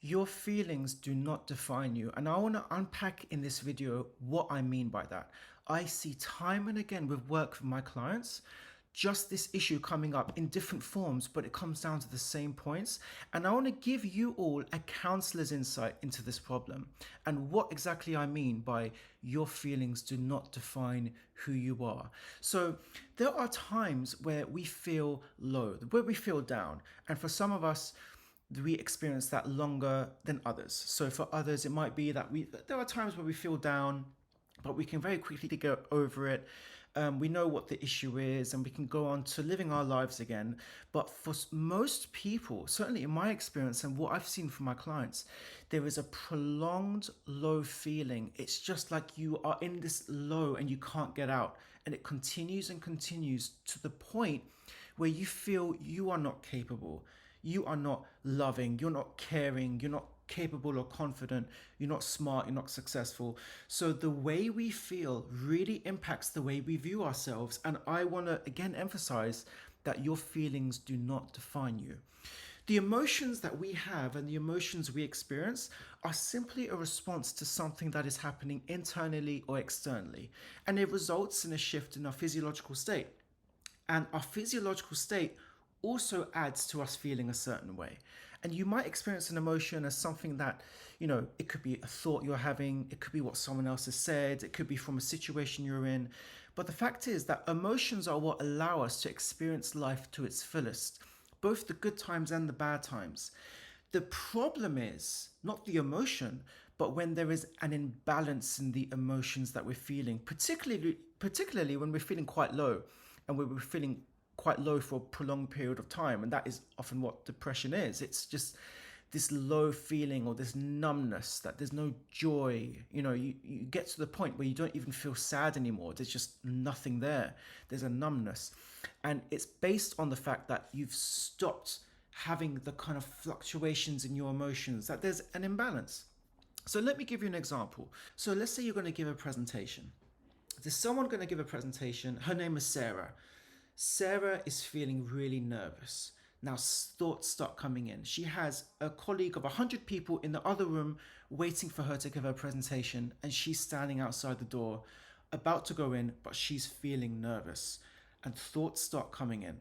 Your feelings do not define you. And I want to unpack in this video what I mean by that. I see time and again with work with my clients, just this issue coming up in different forms, but it comes down to the same points. And I want to give you all a counselor's insight into this problem and what exactly I mean by your feelings do not define who you are. So there are times where we feel low, where we feel down. And for some of us, we experience that longer than others. So for others, it might be that there are times where we feel down, but we can very quickly go over it. We know what the issue is, and we can go on to living our lives again. But for most people, certainly in my experience and what I've seen from my clients, there is a prolonged low feeling. It's just like you are in this low and you can't get out, and it continues and continues to the point where you feel you are not capable, you are not loving, you're not caring, you're not capable or confident, you're not smart, you're not successful. So the way we feel really impacts the way we view ourselves. And I want to again emphasize that your feelings do not define you. The emotions that we have and the emotions we experience are simply a response to something that is happening internally or externally, and it results in a shift in our physiological state. And our physiological state also adds to us feeling a certain way. And you might experience an emotion as something that, it could be a thought you're having, it could be what someone else has said, it could be from a situation you're in. But the fact is that emotions are what allow us to experience life to its fullest, both the good times and the bad times. The problem is not the emotion, but when there is an imbalance in the emotions that we're feeling, particularly when we're feeling quite low and when we're feeling quite low for a prolonged period of time. And that is often what depression is. It's just this low feeling or this numbness, that there's no joy. You get to the point where you don't even feel sad anymore. There's just nothing there. There's a numbness. And it's based on the fact that you've stopped having the kind of fluctuations in your emotions, that there's an imbalance. So let me give you an example. So let's say you're going to give a presentation. There's someone going to give a presentation. Her name is Sarah. Sarah is feeling really nervous. Now thoughts start coming in. She has a colleague of 100 people in the other room waiting for her to give her presentation, and she's standing outside the door about to go in, but she's feeling nervous. And thoughts start coming in.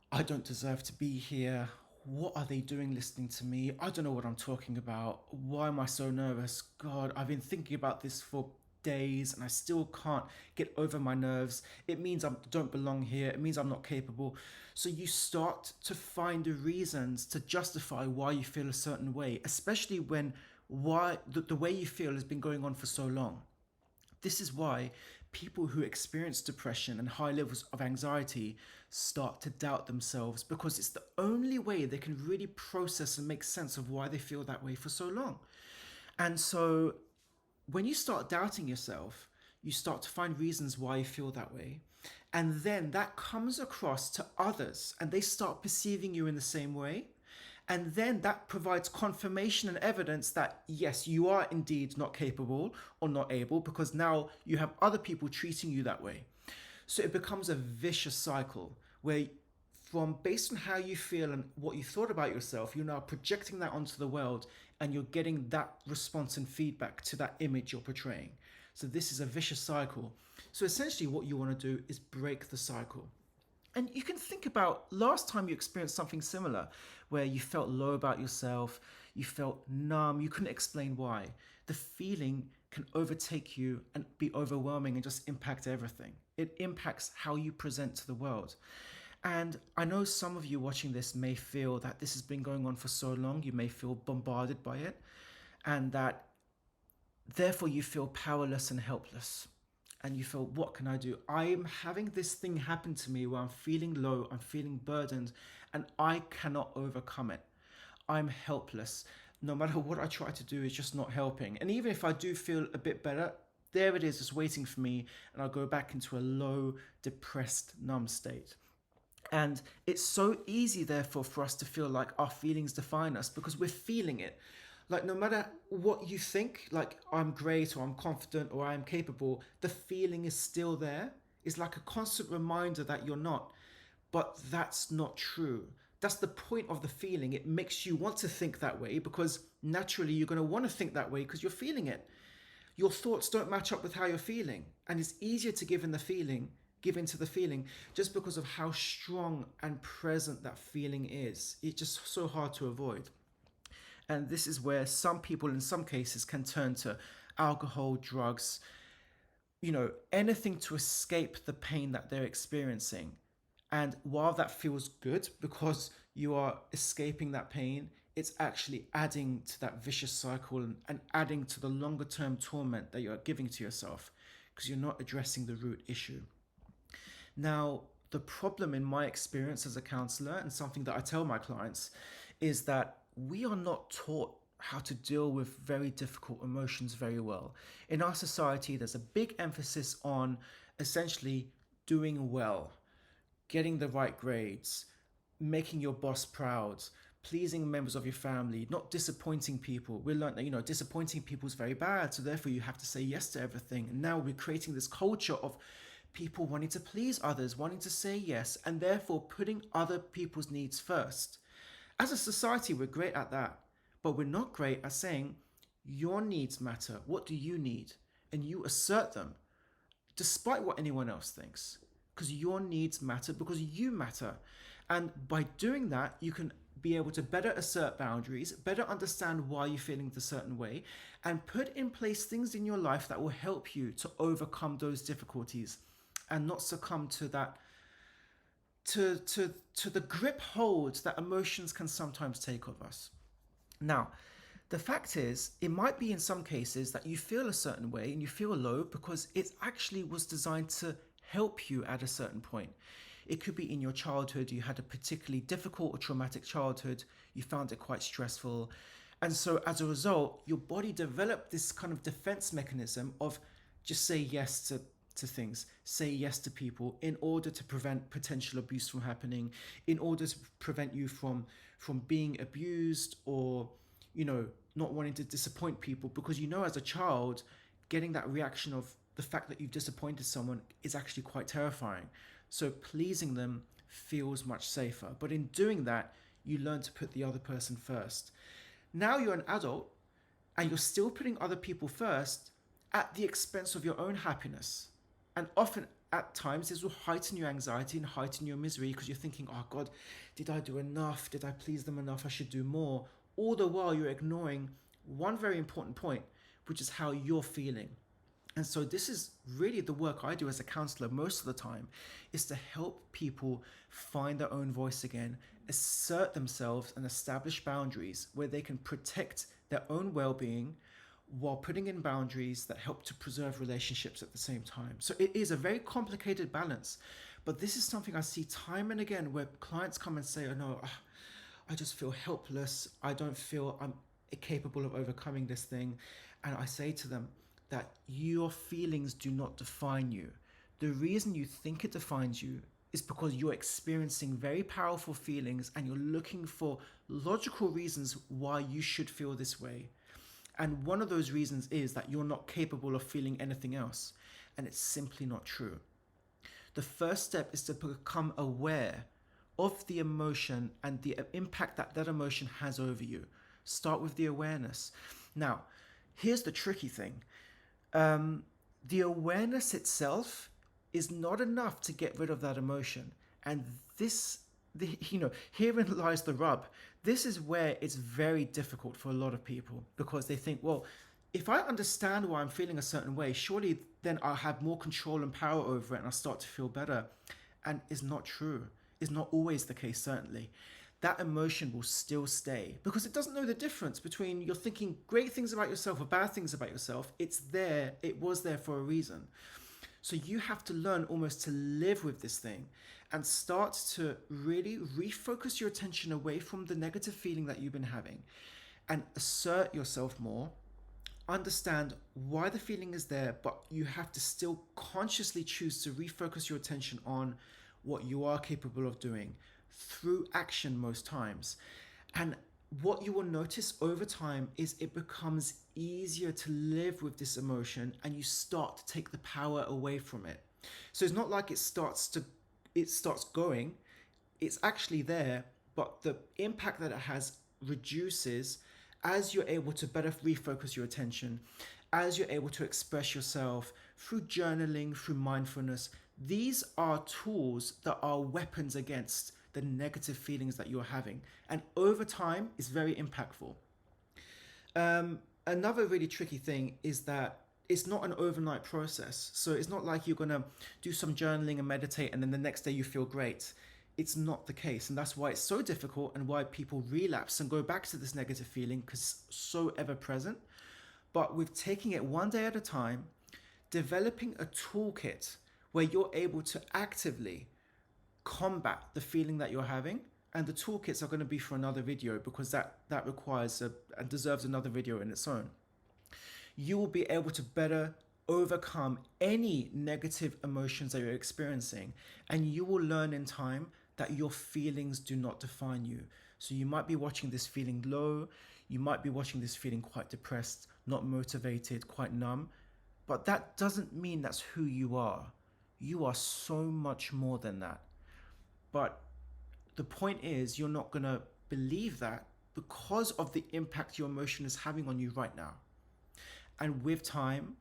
I don't deserve to be here. What are they doing listening to me? I don't know what I'm talking about. Why am I so nervous? God, I've been thinking about this for days and I still can't get over my nerves. It means I don't belong here. It means I'm not capable. So you start to find the reasons to justify why you feel a certain way, especially when the way you feel has been going on for so long. This is why people who experience depression and high levels of anxiety start to doubt themselves, because it's the only way they can really process and make sense of why they feel that way for so long. And so when you start doubting yourself, you start to find reasons why you feel that way. And then that comes across to others and they start perceiving you in the same way. And then that provides confirmation and evidence that, yes, you are indeed not capable or not able, because now you have other people treating you that way. So it becomes a vicious cycle where, from based on how you feel and what you thought about yourself, you're now projecting that onto the world and you're getting that response and feedback to that image you're portraying. So this is a vicious cycle. So essentially what you want to do is break the cycle. And you can think about last time you experienced something similar, where you felt low about yourself, you felt numb, you couldn't explain why. The feeling can overtake you and be overwhelming and just impact everything. It impacts how you present to the world. And I know some of you watching this may feel that this has been going on for so long, you may feel bombarded by it, and that therefore you feel powerless and helpless. And you feel, what can I do? I am having this thing happen to me where I'm feeling low, I'm feeling burdened, and I cannot overcome it. I'm helpless. No matter what I try to do, it's just not helping. And even if I do feel a bit better, there it is, just waiting for me, and I'll go back into a low, depressed, numb state. And it's so easy, therefore, for us to feel like our feelings define us because we're feeling it. Like, no matter what you think, like, I'm great or I'm confident or I'm capable, the feeling is still there. It's like a constant reminder that you're not. But that's not true. That's the point of the feeling. It makes you want to think that way because naturally you're going to want to think that way because you're feeling it. Your thoughts don't match up with how you're feeling, and it's easier to give into the feeling just because of how strong and present that feeling is. It's just so hard to avoid. And this is where some people in some cases can turn to alcohol, drugs, anything to escape the pain that they're experiencing. And while that feels good because you are escaping that pain, it's actually adding to that vicious cycle and adding to the longer term torment that you're giving to yourself because you're not addressing the root issue. Now, the problem in my experience as a counselor, and something that I tell my clients, is that we are not taught how to deal with very difficult emotions very well. In our society, there's a big emphasis on essentially doing well, getting the right grades, making your boss proud, pleasing members of your family, not disappointing people. We learned that, disappointing people is very bad. So therefore you have to say yes to everything. And now we're creating this culture of people wanting to please others, wanting to say yes, and therefore putting other people's needs first. As a society, we're great at that, but we're not great at saying, your needs matter. What do you need? And you assert them, despite what anyone else thinks, because your needs matter, because you matter. And by doing that, you can be able to better assert boundaries, better understand why you're feeling a certain way, and put in place things in your life that will help you to overcome those difficulties and not succumb to that to the grip hold that emotions can sometimes take of us. Now, the fact is, it might be in some cases that you feel a certain way and you feel low because it actually was designed to help you at a certain point. It could be in your childhood, you had a particularly difficult or traumatic childhood, you found it quite stressful. And so as a result, your body developed this kind of defense mechanism of just say yes to things, say yes to people in order to prevent potential abuse from happening, in order to prevent you from being abused or, not wanting to disappoint people, because as a child, getting that reaction of the fact that you've disappointed someone is actually quite terrifying. So pleasing them feels much safer. But in doing that, you learn to put the other person first. Now you're an adult and you're still putting other people first at the expense of your own happiness. And often at times this will heighten your anxiety and heighten your misery because you're thinking, oh God, did I do enough? Did I please them enough? I should do more. All the while you're ignoring one very important point, which is how you're feeling. And so this is really the work I do as a counselor most of the time, is to help people find their own voice again, assert themselves and establish boundaries where they can protect their own well-being while putting in boundaries that help to preserve relationships at the same time. So it is a very complicated balance, but this is something I see time and again where clients come and say, oh no, I just feel helpless. I don't feel I'm capable of overcoming this thing. And I say to them that your feelings do not define you. The reason you think it defines you is because you're experiencing very powerful feelings and you're looking for logical reasons why you should feel this way. And one of those reasons is that you're not capable of feeling anything else. And it's simply not true. The first step is to become aware of the emotion and the impact that that emotion has over you. Start with the awareness. Now, here's the tricky thing. The awareness itself is not enough to get rid of that emotion. And herein lies the rub. This is where it's very difficult for a lot of people because they think, well, if I understand why I'm feeling a certain way, surely then I'll have more control and power over it and I'll start to feel better. And it's not true. It's not always the case, certainly. That emotion will still stay because it doesn't know the difference between you're thinking great things about yourself or bad things about yourself. It's there. It was there for a reason. So you have to learn almost to live with this thing and start to really refocus your attention away from the negative feeling that you've been having and assert yourself more. Understand why the feeling is there, but you have to still consciously choose to refocus your attention on what you are capable of doing through action most times. And what you will notice over time is it becomes easier to live with this emotion and you start to take the power away from it. So it's not like it starts going, it's actually there, but the impact that it has reduces as you're able to better refocus your attention, as you're able to express yourself through journaling, through mindfulness. These are tools that are weapons against the negative feelings that you're having, and over time is very impactful. Another really tricky thing is that it's not an overnight process. So it's not like you're going to do some journaling and meditate and then the next day you feel great. It's not the case. And that's why it's so difficult and why people relapse and go back to this negative feeling, because it's so ever present. But with taking it one day at a time, developing a toolkit where you're able to actively combat the feeling that you're having. And the toolkits are going to be for another video, because that requires and deserves another video in its own. You will be able to better overcome any negative emotions that you're experiencing, and you will learn in time that your feelings do not define you. So you might be watching this feeling low, you might be watching this feeling quite depressed, not motivated, quite numb, but that doesn't mean that's who you are. You are so much more than that. But the point is, you're not going to believe that because of the impact your emotion is having on you right now. And with time,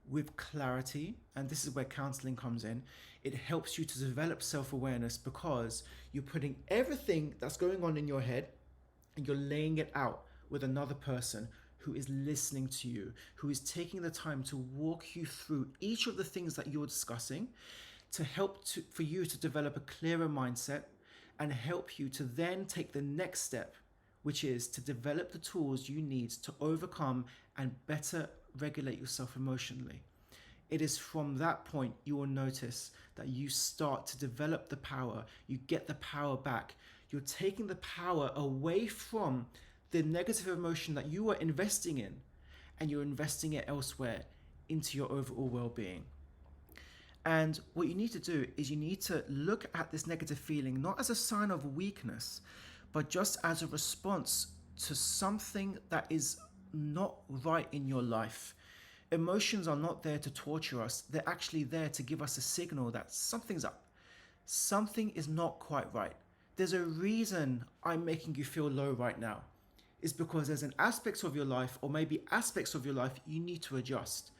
with clarity, and this is where counseling comes in, it helps you to develop self-awareness, because you're putting everything that's going on in your head and you're laying it out with another person who is listening to you, who is taking the time to walk you through each of the things that you're discussing, to help for you to develop a clearer mindset and help you to then take the next step, which is to develop the tools you need to overcome and better regulate yourself emotionally. It is from that point you will notice that you start to develop the power, you get the power back. You're taking the power away from the negative emotion that you are investing in, and you're investing it elsewhere into your overall well-being. And what you need to do is you need to look at this negative feeling not as a sign of weakness, but just as a response to something that is not right in your life. Emotions are not there to torture us. They're actually there to give us a signal that something's up. Something is not quite right. There's a reason I'm making you feel low right now. It's because there's an aspect of your life, or maybe aspects of your life, you need to adjust.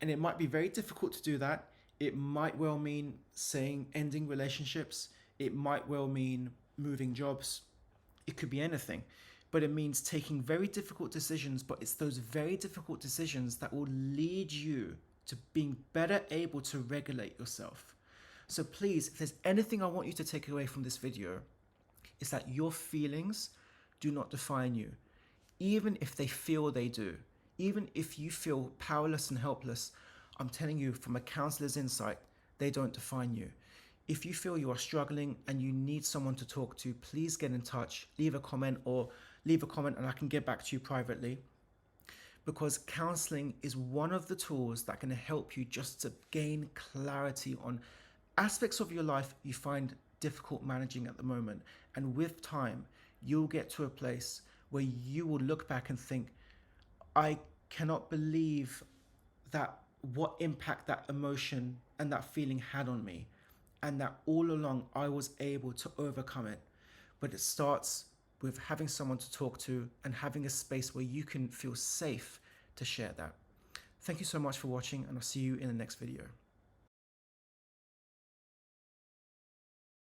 And it might be very difficult to do that. It might well mean ending relationships. It might well mean moving jobs. It could be anything. But it means taking very difficult decisions, but it's those very difficult decisions that will lead you to being better able to regulate yourself. So please, if there's anything I want you to take away from this video, it's that your feelings do not define you, even if they feel they do. Even if you feel powerless and helpless, I'm telling you from a counselor's insight, they don't define you. If you feel you are struggling and you need someone to talk to, please get in touch, leave a comment and I can get back to you privately. Because counseling is one of the tools that can help you just to gain clarity on aspects of your life you find difficult managing at the moment. And with time, you'll get to a place where you will look back and think, I cannot believe that what impact that emotion and that feeling had on me, and that all along I was able to overcome it. But it starts with having someone to talk to and having a space where you can feel safe to share that. Thank you so much for watching, and I'll see you in the next video.